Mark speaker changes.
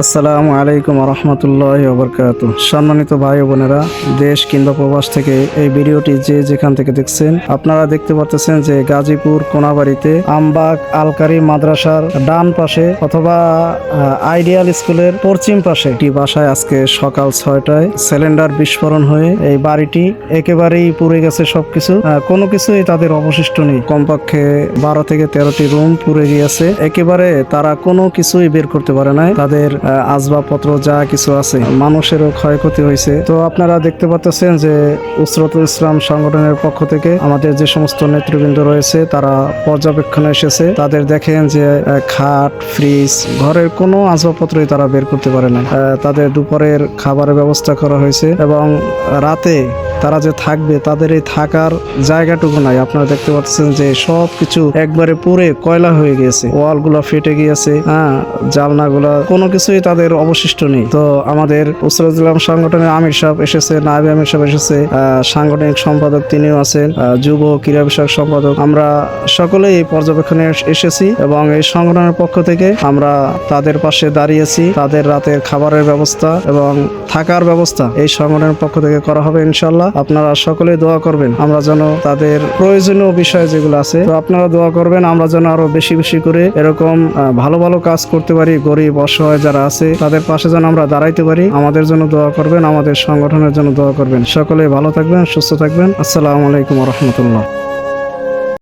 Speaker 1: আসসালামু আলাইকুম রহমতুল্লাহি ওয়া বারাকাতুহু। সম্মানিত ভাই ও বোনেরা, দেশ কিংবা প্রবাস থেকে এই ভিডিওটি যে যেখান থেকে দেখছেন, আপনারা দেখতে পাচ্ছেন যে গাজীপুর কোনাবাড়িতে আমবাগ আলকারি মাদ্রাসার ডান পাশে অথবা আইডিয়াল স্কুলের পশ্চিম পাশে একটি বাসায় আজকে সকাল 6টায় সিলিন্ডার বিস্ফোরণ হয়ে এই বাড়িটি একেবারেই পুড়ে গেছে। সবকিছু কোনো কিছুই তাদের অবশিষ্ট নেই। কমপক্ষে 12 থেকে 13টি রুম পুড়ে গিয়েছে। একেবারে তারা কোনো কিছুই বের করতে পারে নাই। তাদের আসবাবপত্র যা কিছু আছে, মানুষেরও ক্ষয়ক্ষতি হয়েছে। তো আপনারা দেখতে পাচ্ছেন যে উসরাতুল ইসলাম সংগঠনের পক্ষ থেকে আমাদের যে সমস্ত নেতৃবৃন্দ রয়েছে তারা পর্যবেক্ষণে এসেছে। তাদের দেখেন যে খাট, ফ্রিজ, ঘরের কোনো আসবাবপত্রই তারা বের করতে পারে না। তাদের দুপুরের খাবারের ব্যবস্থা করা হয়েছে এবং রাতে তারা যে থাকবে তাদের এই থাকার জায়গাটুকু নাই। আপনারা দেখতে পাচ্ছেন যে সব কিছু একবারে পুড়ে কয়লা হয়ে গিয়েছে, ওয়ালগুলো ফেটে গিয়েছে, জালনাগুলো, কোনো কিছুই তাদের অবশিষ্ট নেই। তো আমাদের উসরাতুল ইসলাম সংগঠনের আমির সাহেব এসেছে, নায়েবে আমির সাহেব এসেছে, সাংগঠনিক সম্পাদক তিনিও আছেন, যুব ক্রীড়া বিষয়ক সম্পাদক। আমরা সকলেই এই পর্যবেক্ষণে এসেছি এবং এই সংগঠনের পক্ষ থেকে আমরা তাদের পাশে দাঁড়িয়েছি। তাদের রাতের খাবারের ব্যবস্থা এবং থাকার ব্যবস্থা এই সংগঠনের পক্ষ থেকে করা হবে ইনশাল্লাহ। আপনারা সকলেই দোয়া করবেন আমরা যেন তাদের প্রয়োজনীয় বিষয় যেগুলো আছে, তো আপনারা দোয়া করবেন আমরা যেন আরো বেশি বেশি করে এরকম ভালো ভালো কাজ করতে পারি। গরিব অসহায় যারা আছে তাদের পাশে যেন আমরা দাঁড়াইতে পারি। আমাদের জন্য দোয়া করবেন, আমাদের সংগঠনের জন্য দোয়া করবেন। সকলেই ভালো থাকবেন, সুস্থ থাকবেন। আসসালামু আলাইকুম ওয়া রাহমাতুল্লাহ।